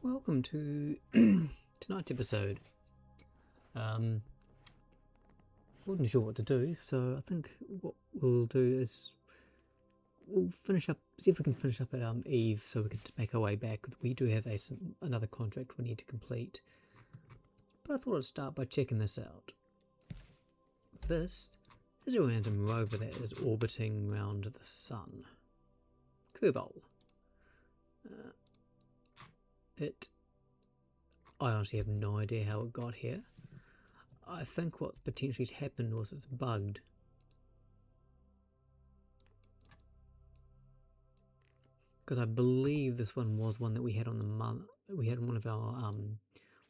Welcome to tonight's episode. Wasn't sure what to do, so I think what we'll do is we'll finish up, see if we can finish up at Eve, so we can make our way back. We do have another contract we need to complete, but I thought I'd start by checking this out. This is a random rover that is orbiting around the sun. Kerbal. I honestly have no idea how it got here. I think what potentially happened was it's bugged. Because I believe this one was one that we had on one of our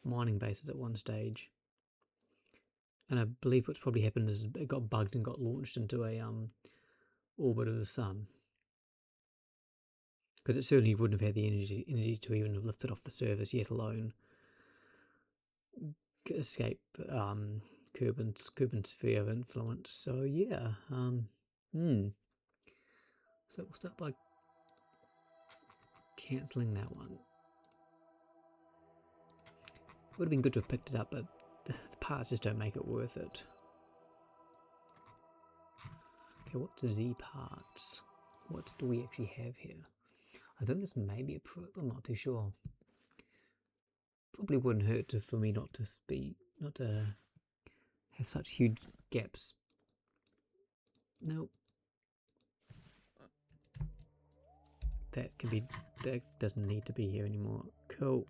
mining bases at one stage. And I believe what's probably happened is it got bugged and got launched into a orbit of the sun. Because it certainly wouldn't have had the energy to even have lifted off the surface, yet alone escape Kerbin's sphere of influence. So yeah, so we'll start by cancelling that one. Would have been good to have picked it up, but the parts just don't make it worth it. Okay, what's Z parts? What do we actually have here? I think this may be a probe, I'm not too sure. Probably wouldn't hurt for me not to have such huge gaps. Nope. That doesn't need to be here anymore. Cool.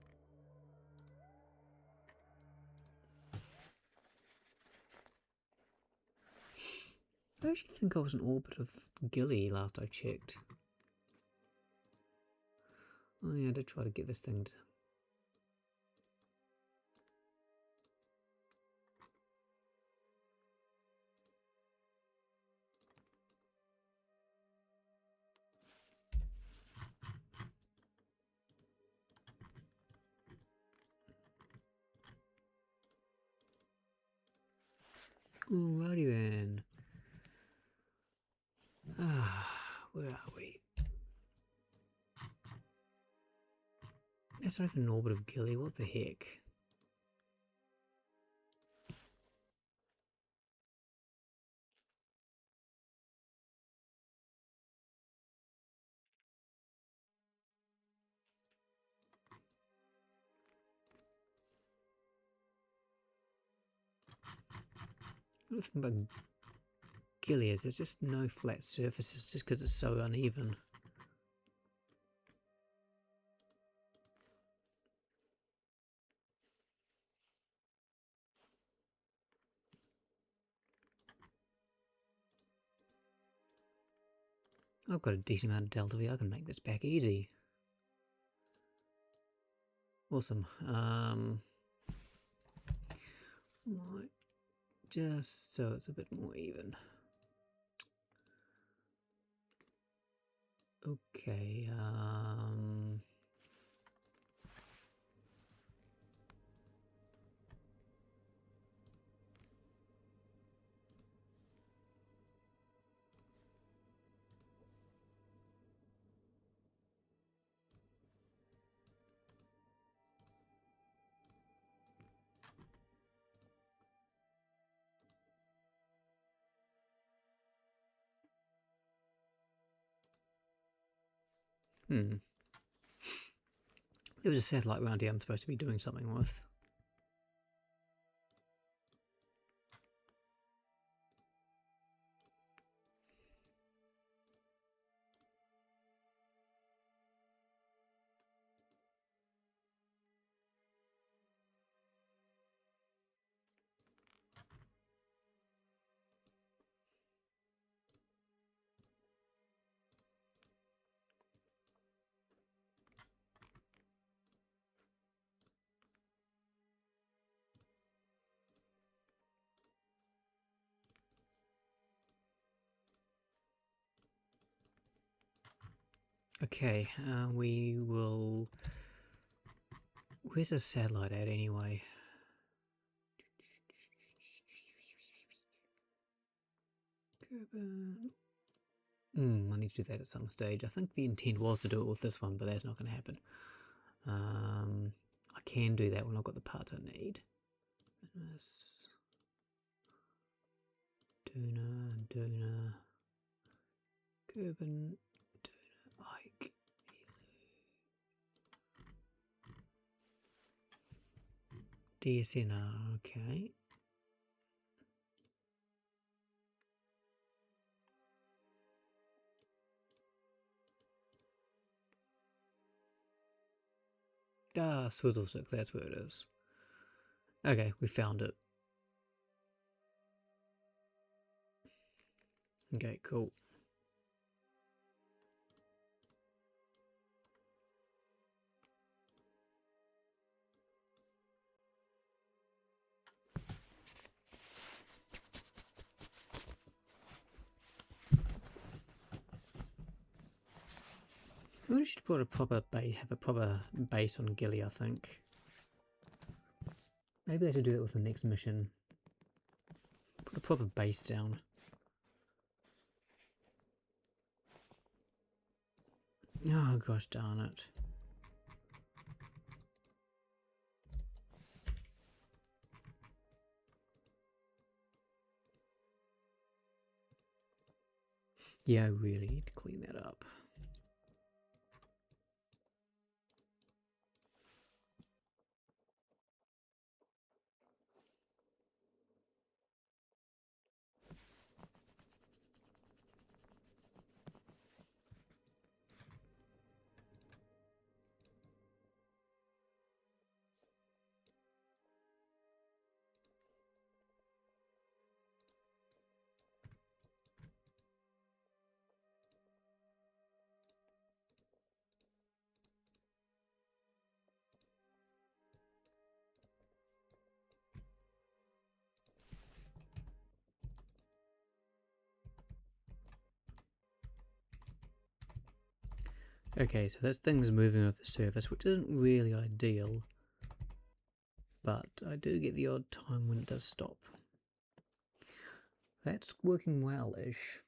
I actually think I was in orbit of Gilly last I checked. Oh yeah, I did try to get this thing to... Alrighty then. Where are we? That's not even an orbit of Gilly, what the heck? The thing about Gilly is there's just no flat surfaces just because it's so uneven. I've got a decent amount of delta V, I can make this back easy. Awesome. Might just so it's a bit more even. Okay, there was a satellite around here I'm supposed to be doing something with. Okay, we will... Where's the satellite at anyway? I need to do that at some stage. I think the intent was to do it with this one, but that's not going to happen. I can do that when I've got the parts I need. Duna, Gerben, Duna, Ike, DSNR, okay. Ah, Swizzle Stick, that's where it is. Okay, we found it. Okay, cool. We should put a proper have a proper base on Gilly, I think. Maybe I should do that with the next mission. Put a proper base down. Oh gosh darn it. Yeah, I really need to clean that up. Okay, so this thing's moving over the surface, which isn't really ideal, but I do get the odd time when it does stop. That's working well-ish.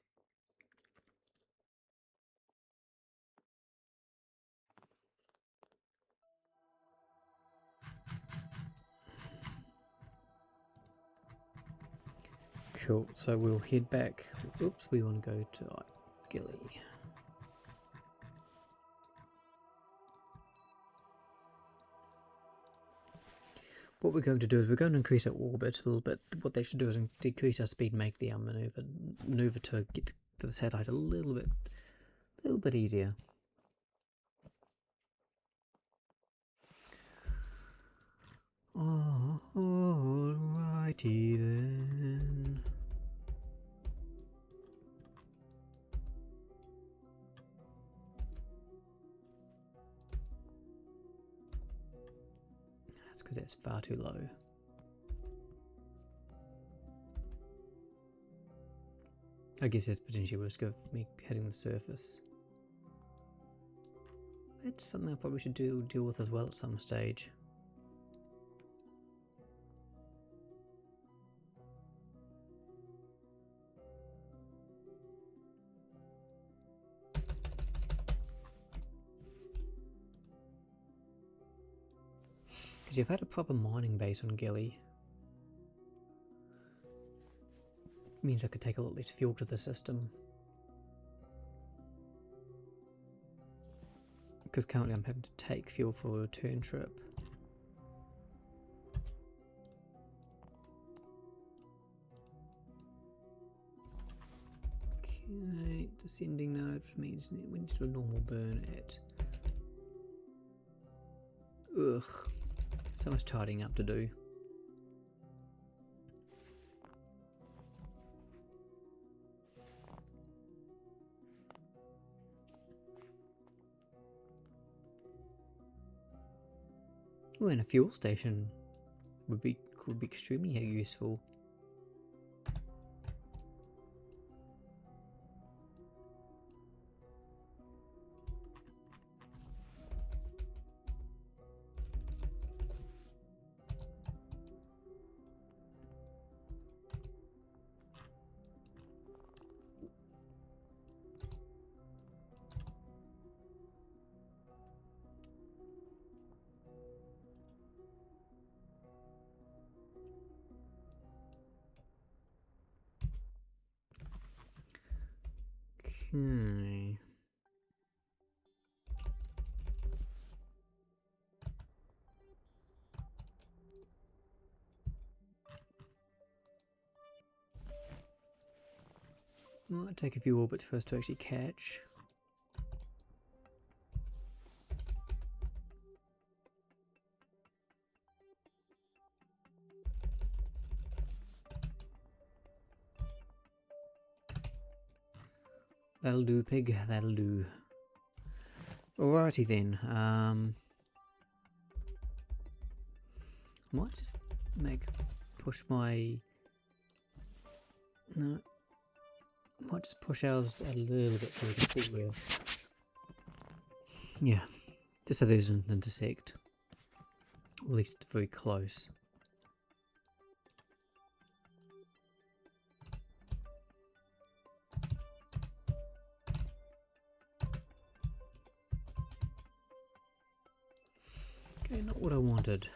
Cool, so we'll head back. Oops, we want to go to Gilly. What we're going to do is we're going to increase our orbit a little bit. What they should do is decrease our speed, make the maneuver to get to the satellite a little bit easier. Oh, alrighty then. That's because that's far too low. I guess there's potentially risk of me hitting the surface. That's something I probably should deal with as well at some stage. Because if I had a proper mining base on Gilly, it means I could take a lot less fuel to the system. Because currently I'm having to take fuel for a return trip. Okay, descending node means we need to do a normal burn at. Ugh, so much tidying up to do. Well, and a fuel station could be extremely useful. Okay. Might take a few orbits first to actually catch. That'll do, pig. That'll do. Alrighty then. Might just push my. No. Might just push ours a little bit so we can see where. Yeah, just so these doesn't intersect. At least very close. Okay, not what I wanted.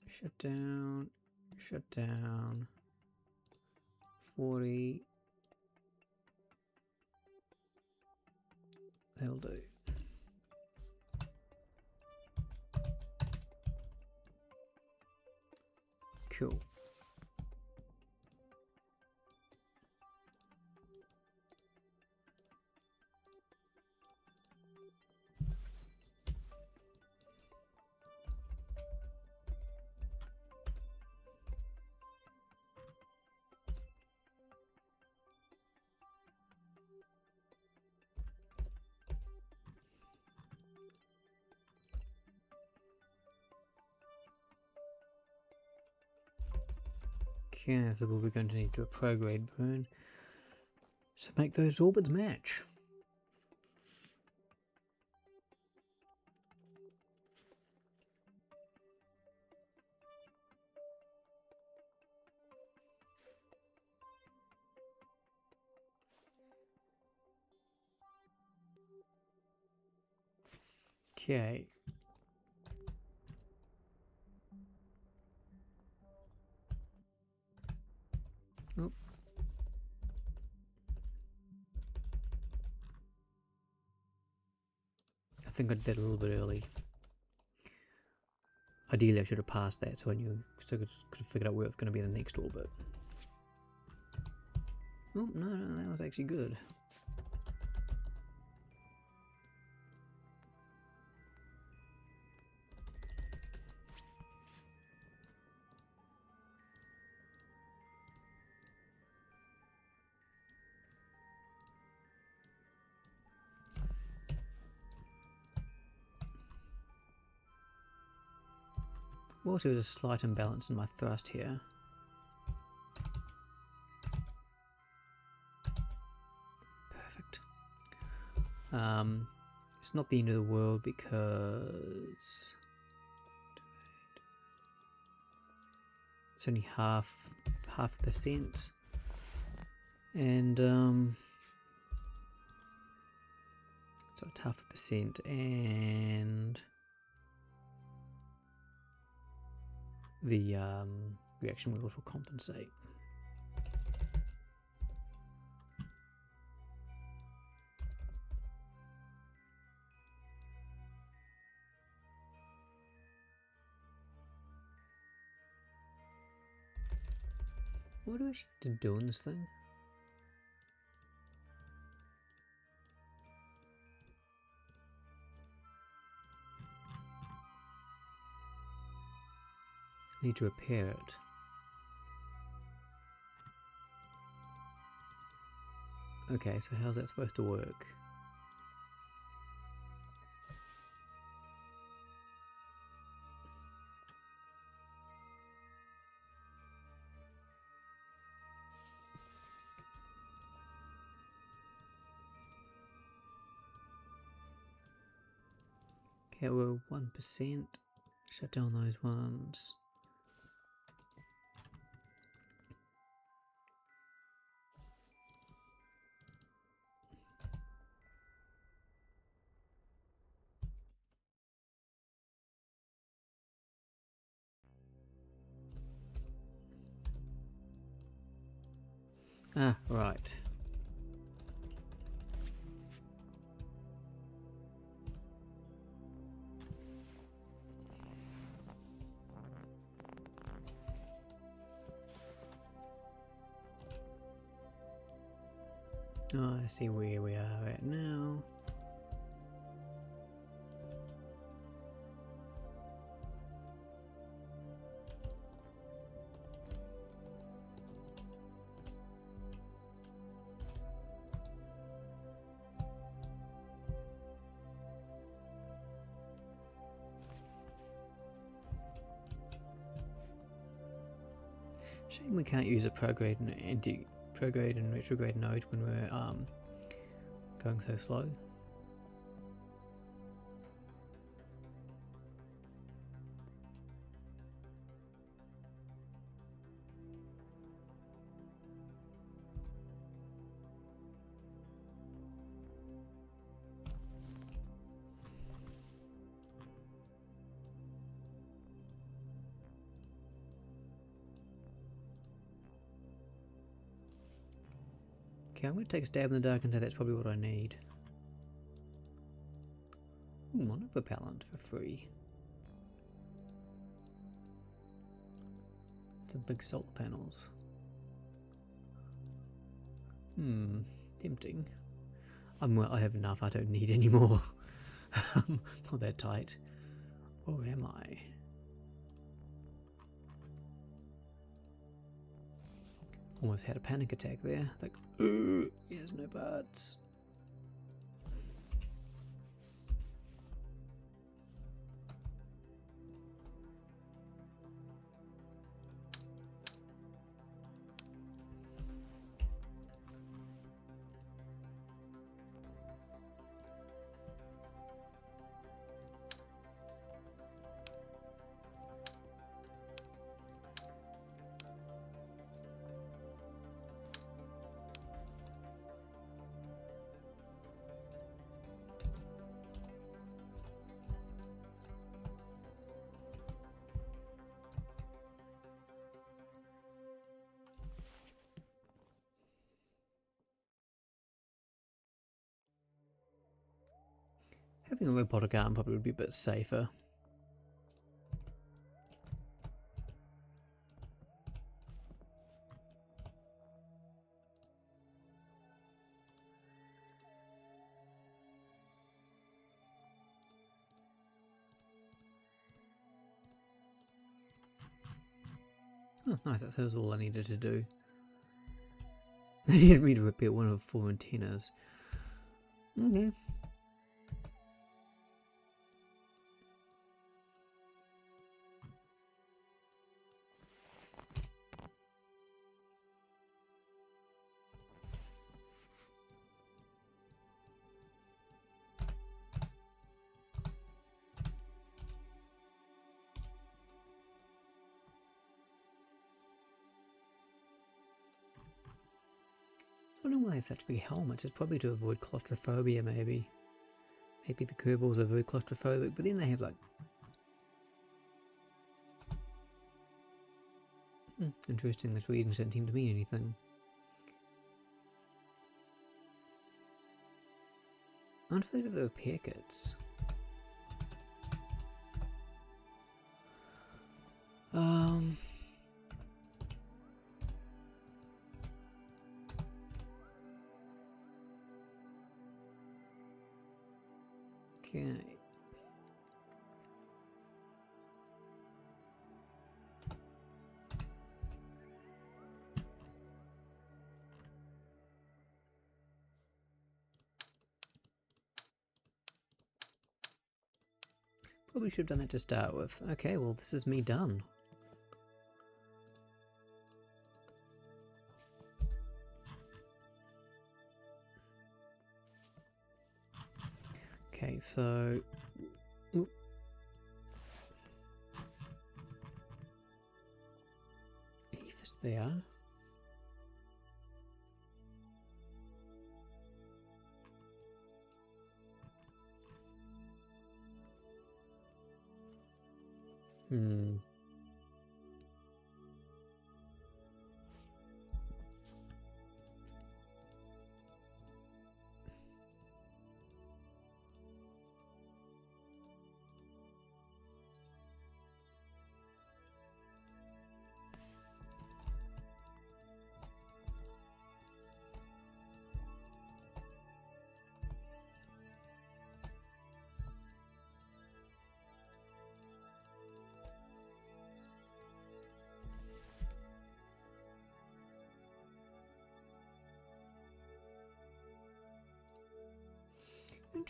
Shut down. Shut down. 40. That'll do. Cool. Okay, so we're going to need to do a prograde burn to make those orbits match. Okay. Oh. I think I did a little bit early. Ideally, I should have passed that so I knew, so I could have figured out where it's going to be in the next orbit. Oh, no, that was actually good. Also, there's a slight imbalance in my thrust here. Perfect. It's not the end of the world because it's only half a percent, and so it's half a percent, and the reaction wheels will compensate. What do I actually need to do in this thing? I need to repair it. Okay, so how's that supposed to work? Okay, we're 1%. Shut down those ones. Ah, right. Oh, I see where we are at now. Shame we can't use a prograde and retrograde node when we're going so slow. Okay, I'm going to take a stab in the dark and say that's probably what I need. Ooh, monopropellant for free. Some big solar panels. Tempting. I have enough, I don't need any more. Not that tight. Or am I? Almost had a panic attack there. Like, he has no parts. Having a robotic arm probably would be a bit safer. Oh, nice, that was all I needed to do. They needed me to repair one of 4 antennas. Okay. I don't know why they have such big helmets. It's probably to avoid claustrophobia, maybe. Maybe the Kerbals are very claustrophobic, but then they have like... interesting, this reading doesn't seem to mean anything. I wonder if they do the repair kits. Okay. Probably should have done that to start with. Okay, well, this is me done. Okay, so... Oop. Eve is there.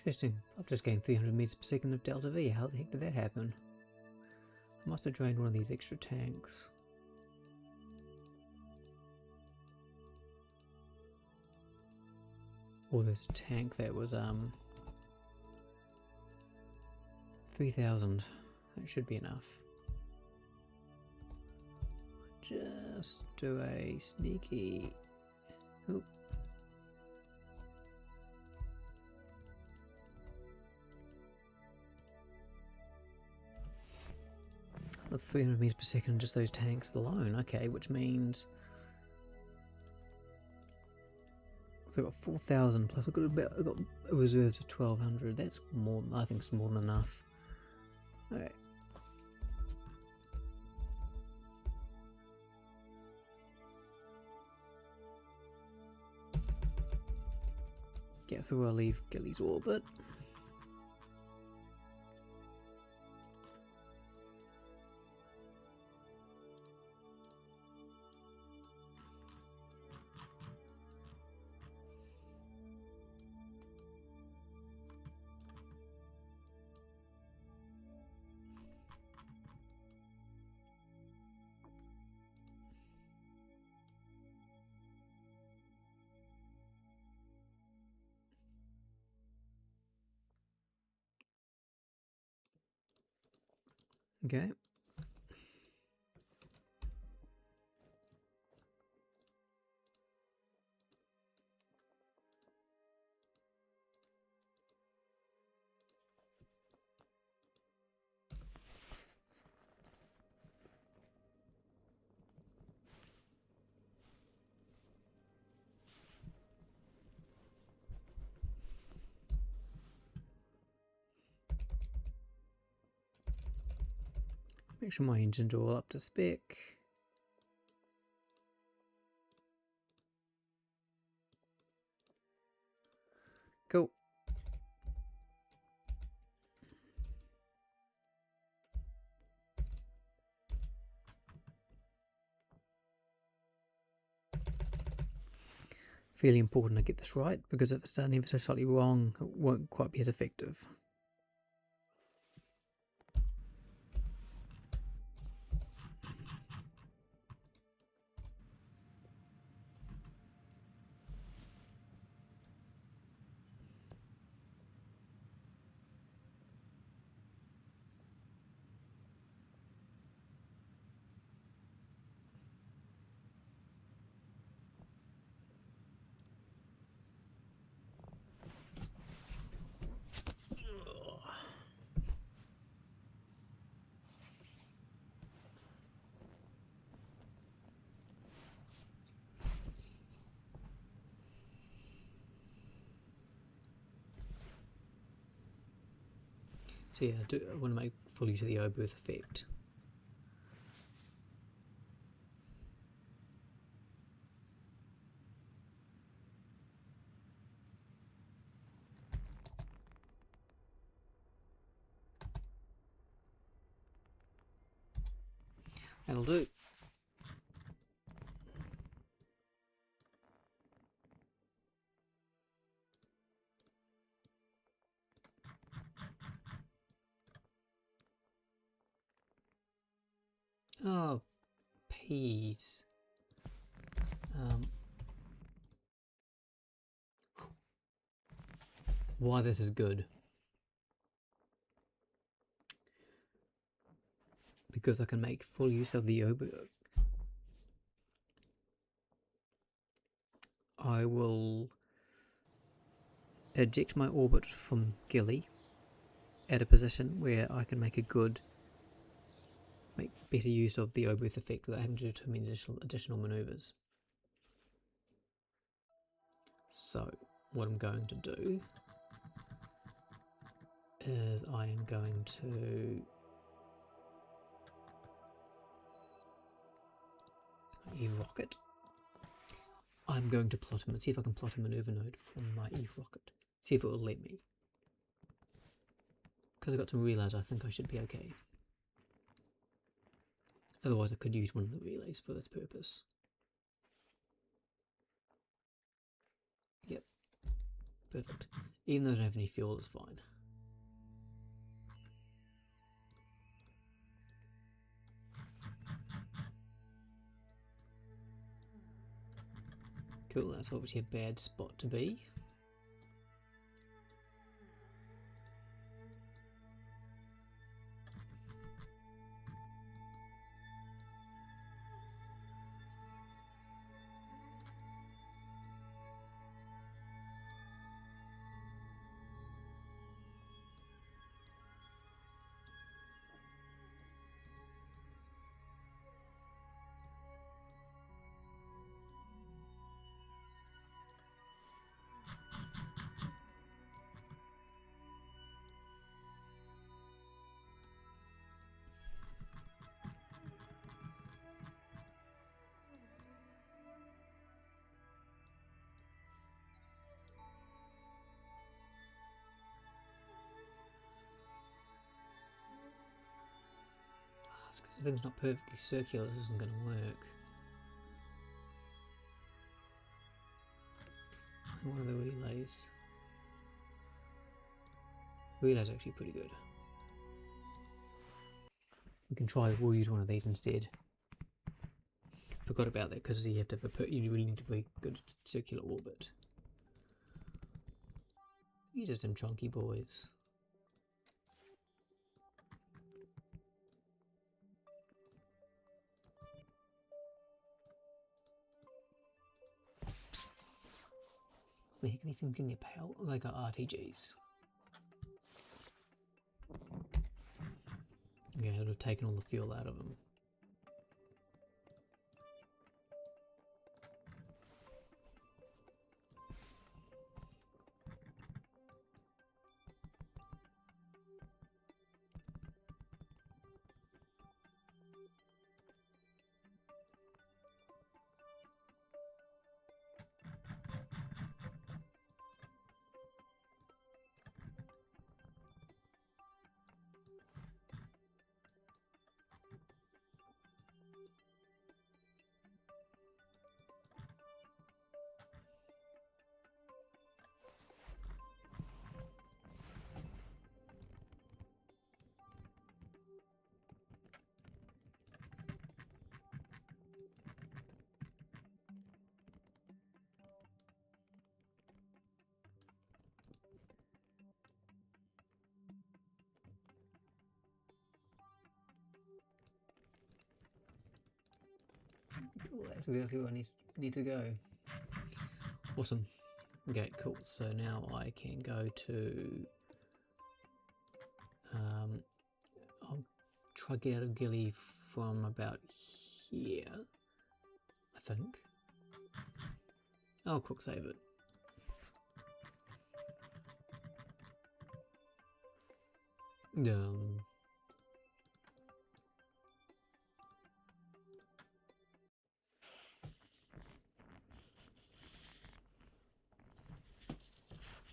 Interesting. I've just gained 300 meters per second of delta V. How the heck did that happen? I must have drained one of these extra tanks. Or there's a tank that was 3,000. That should be enough. Just do a sneaky. Oop. 300 meters per second, just those tanks alone. Okay, which means so I got 4,000 plus. I got a reserve of 1,200. That's more. I think it's more than enough. Okay. Guess we'll leave Gilly's orbit. Okay. Make sure my engines are all up to spec. Cool. Fairly important I get this right, because if it's done ever so slightly wrong, it won't quite be as effective. So yeah, I want to make full use of the O-booth effect. That'll do. Oh, peas. Why this is good. Because I can make full use of the O-booth. I will eject my orbit from Gilly at a position where I can make better use of the O-booth effect without having to do too many additional maneuvers. So what I'm going to do is I am going to Eve rocket. I'm going to plot him and see if I can plot a maneuver node from my Eve rocket. See if it will let me. Because I got to realise I think I should be okay. Otherwise I could use one of the relays for this purpose. Yep. Perfect. Even though I don't have any fuel, it's fine. Cool, that's obviously a bad spot to be. This thing's not perfectly circular, this isn't going to work. And what are the relays? Relays are actually pretty good. We can try, we'll use one of these instead. Forgot about that because you have to have you really need to be good circular orbit. These are some chunky boys. The heck, these things can get power like RTGs. Yeah, I would have taken all the fuel out of them. Cool, that's exactly where I need to go. Awesome. Okay, cool. So now I can go to... I'll try to get out of Gilly from about here, I think. I'll quick save it.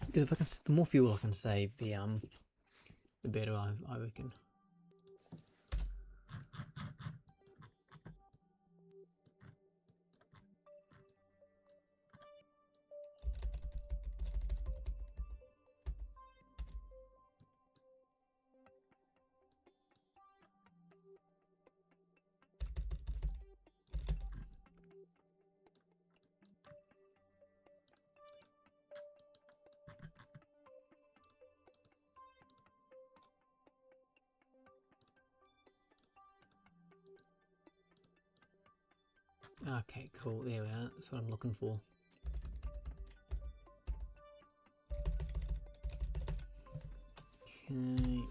Because if I can, the more fuel I can save, the better I reckon. Okay, cool. There we are. That's what I'm looking for. Okay.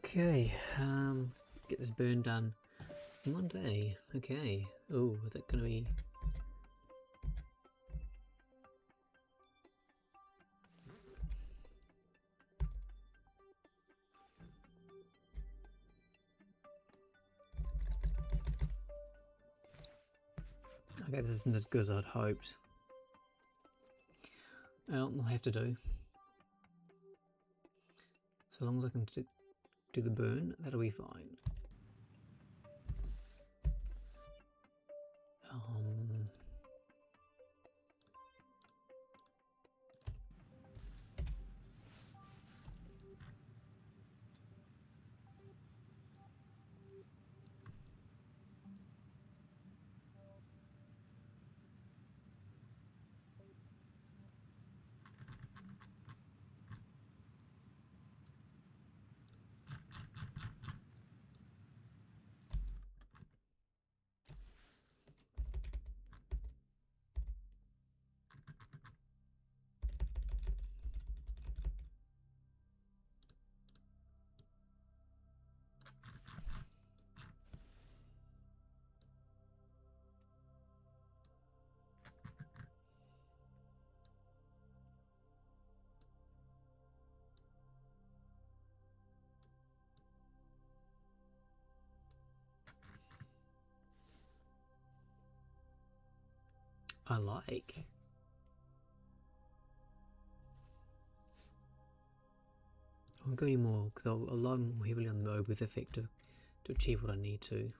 Okay, let's get this burn done in one day. Okay. Oh, is that gonna be... Okay, this isn't as good as I'd hoped. Well, we'll have to do. So long as I can do the burn, that'll be fine. I like. I won't go anymore because I'll rely more heavily on the mode with effect to achieve what I need to.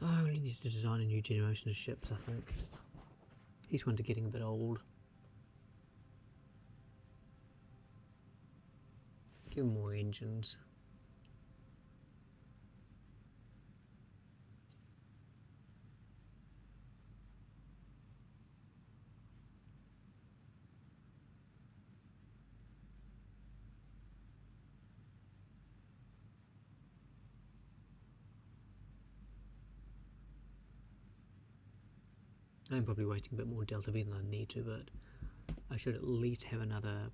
I really need to design a new generation of ships, I think. These ones are getting a bit old. Give them more engines. I'm probably wasting a bit more delta V than I need to, but I should at least have another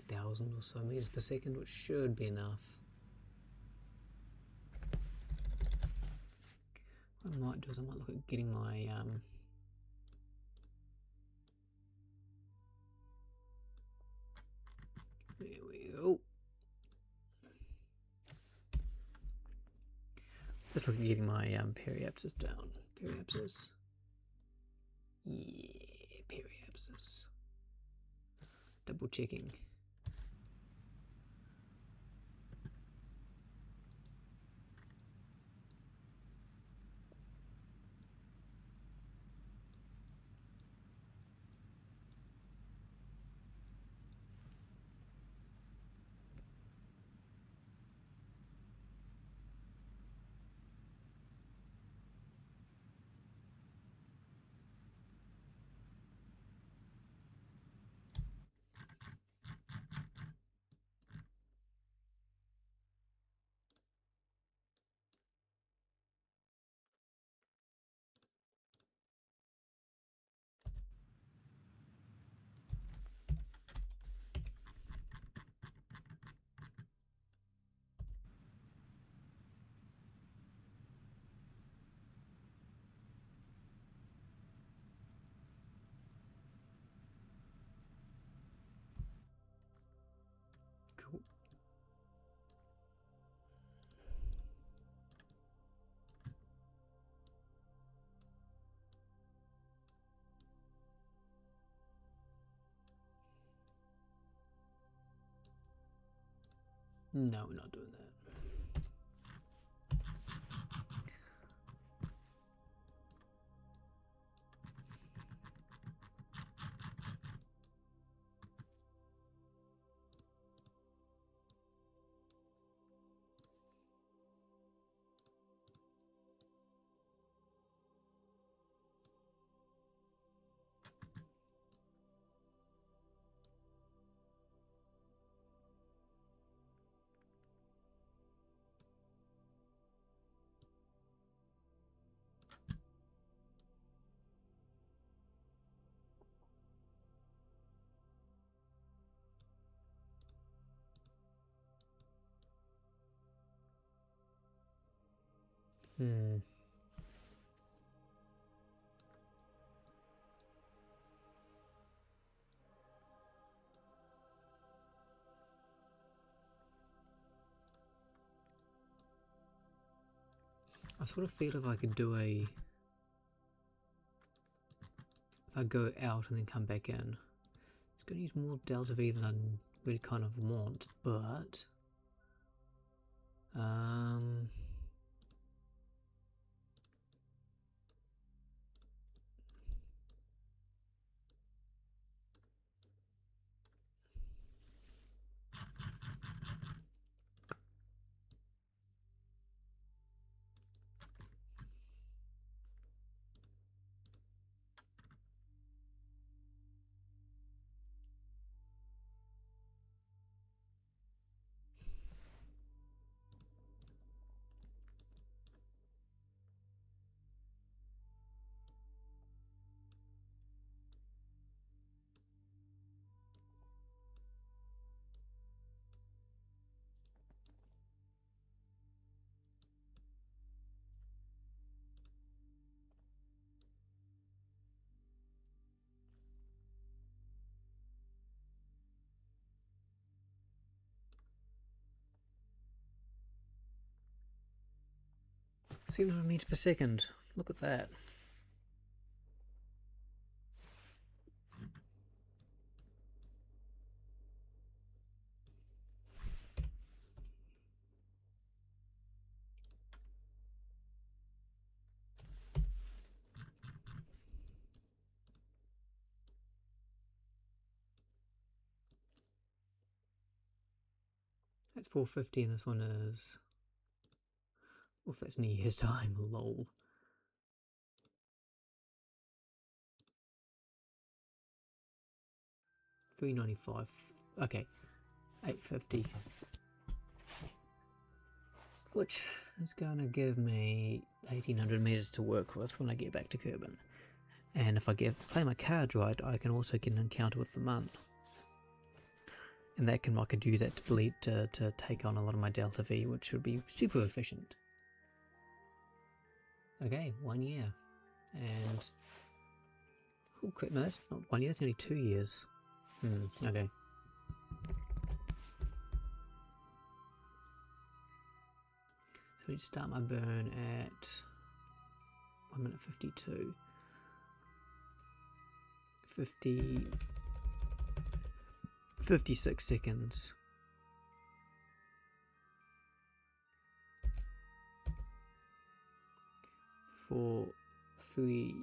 1,000 or so meters per second, which should be enough. What I might do is I might look at getting my there we go. Just look at getting my periapsis down. Periapsis. Yeah, periapsis. Double checking. No, we're not doing that. I sort of feel if I could do if I go out and then come back in, it's going to use more delta V than I really kind of want, but see 9 meters per second. Look at that. That's 450 and this one is... Oof, that's in a year's time, lol. $395. Okay, 850. Which is going to give me 1800 meters to work with when I get back to Kerbin. And if I play my cards right, I can also get an encounter with the Mun. And I could use that to take on a lot of my Delta V, which would be super efficient. Okay, 1 year. And... oh, no, that's not 1 year, that's only 2 years. Okay. So I need to start my burn at 1 minute 52. 56 seconds. 4, 3,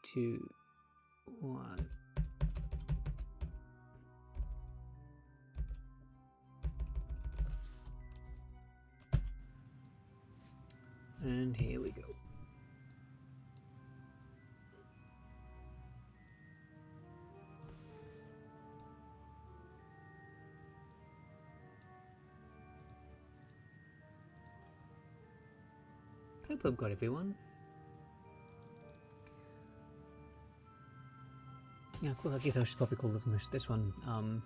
2, 1. And here we go. Hope I've got everyone. Yeah, cool. I guess I should probably call this one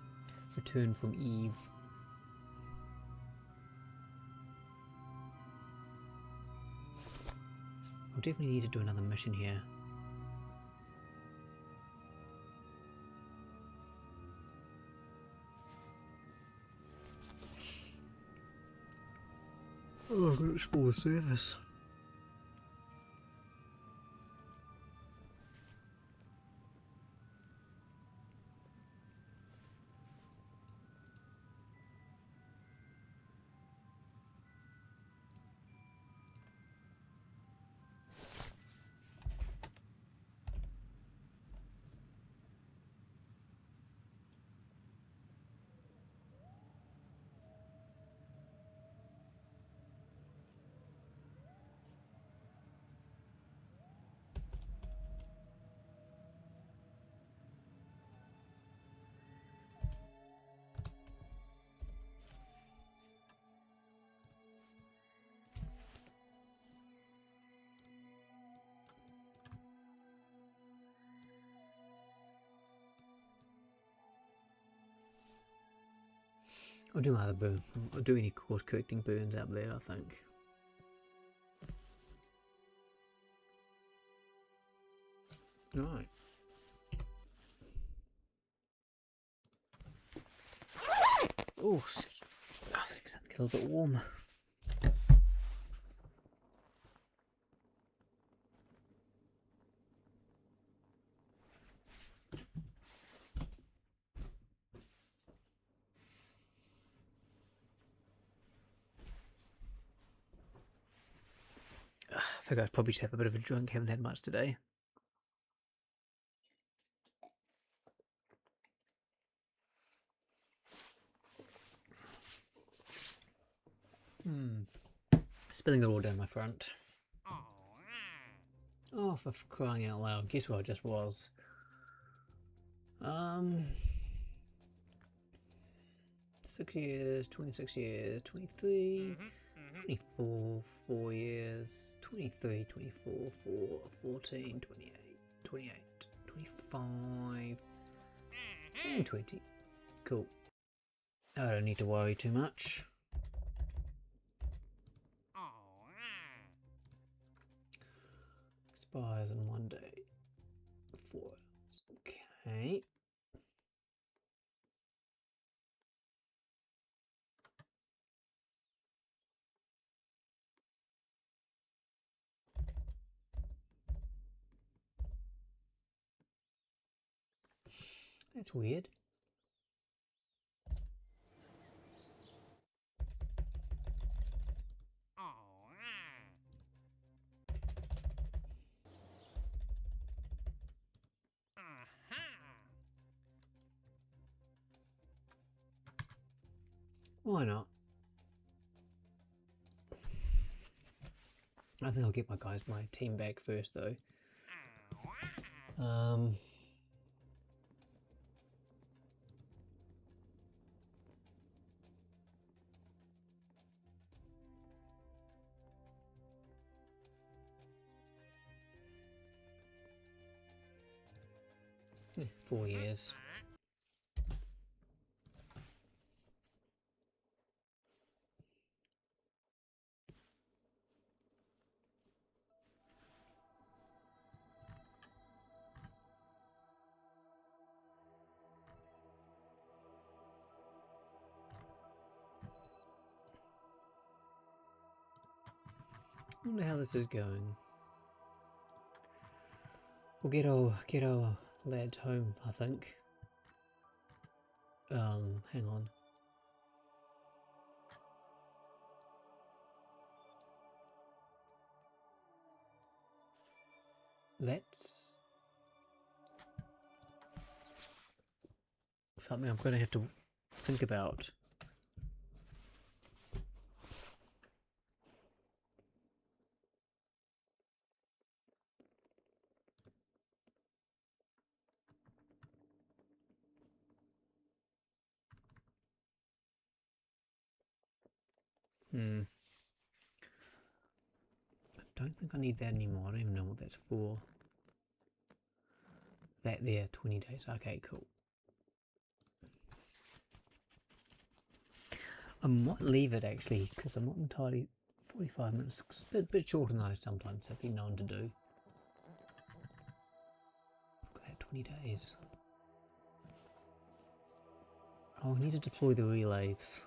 Return from Eve. I'll definitely need to do another mission here. Oh, I've got to explore the surface. I'll do my other burn. I'll do any course correcting burns out there, I think. Alright. Oh, it's starting to get a little bit warm. I figure I probably should have a bit of a drink, haven't had much today. Spilling it all down my front. Oh, for crying out loud. Guess what I just was? 6 years, 26 years, 23, 24, 4 years, 23, 24, 4, 14, 28, 28, 25, and 20. Cool. I don't need to worry too much. Expires in 1 day. 4 hours. Okay. That's weird. Why not? I think I'll get my team back first though. 4 years. I wonder how this is going. We'll get our lads home, I think. Hang on. That's something I'm going to have to think about. I don't think I need that anymore. I don't even know what that's for. That there, 20 days. Okay, cool. I might leave it actually, because I'm not entirely 45 minutes. It's a bit shorter than I sometimes have been known to do. Look at that, 20 days. Oh, I need to deploy the relays.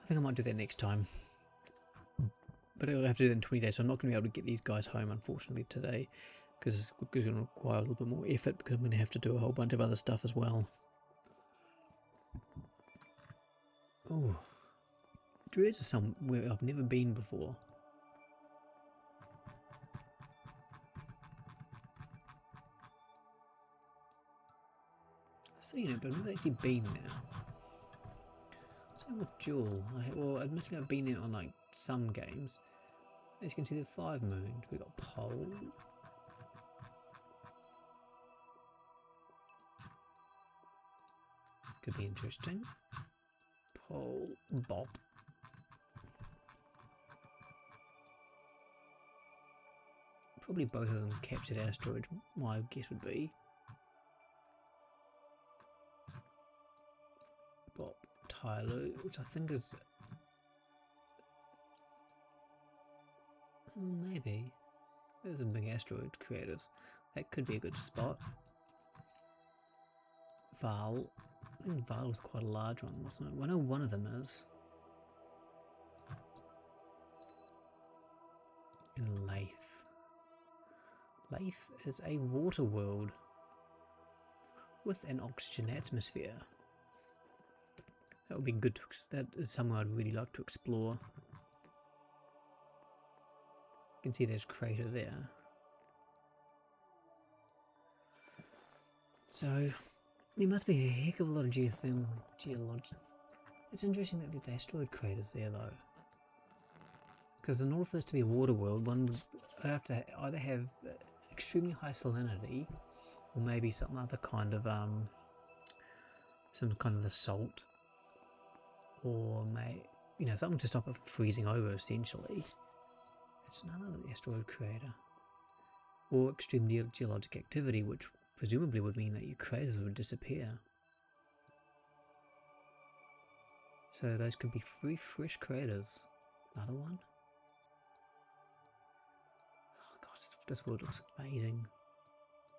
I think I might do that next time. But I'll have to do that in 20 days, so I'm not going to be able to get these guys home, unfortunately, today. Because it's going to require a little bit more effort, because I'm going to have to do a whole bunch of other stuff as well. Oh. Druids are somewhere I've never been before. I've seen it, but I've never actually been there. Same with Jewel. Well, admittedly I've been there on like some games. As you can see, the 5 mooned. We got Pole. Could be interesting. Pole, Bob. Probably both of them captured asteroids, my guess would be. Bob Tyloo, which I think is... maybe. There's some big asteroid creators. That could be a good spot. Val. I think Val was quite a large one, wasn't it? I know one of them is. And Lath. Lath is a water world with an oxygen atmosphere. That would be good to, that is somewhere I'd really like to explore. You can see there's a crater there. So there must be a heck of a lot of geology. It's interesting that there's asteroid craters there though. Because in order for this to be a water world, one would have to either have extremely high salinity, or maybe some other kind of the salt, or something to stop it from freezing over. Essentially, it's another asteroid crater, or extreme geologic activity, which presumably would mean that your craters would disappear. So those could be free, fresh craters. Another one. This world looks amazing.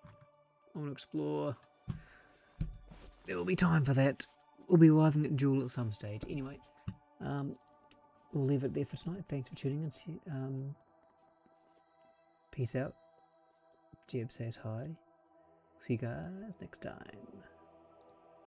I want to explore. There will be time for that. We'll be arriving at Jewel at some stage. Anyway, we'll leave it there for tonight. Thanks for tuning in. Peace out. Jeb says hi. See you guys next time.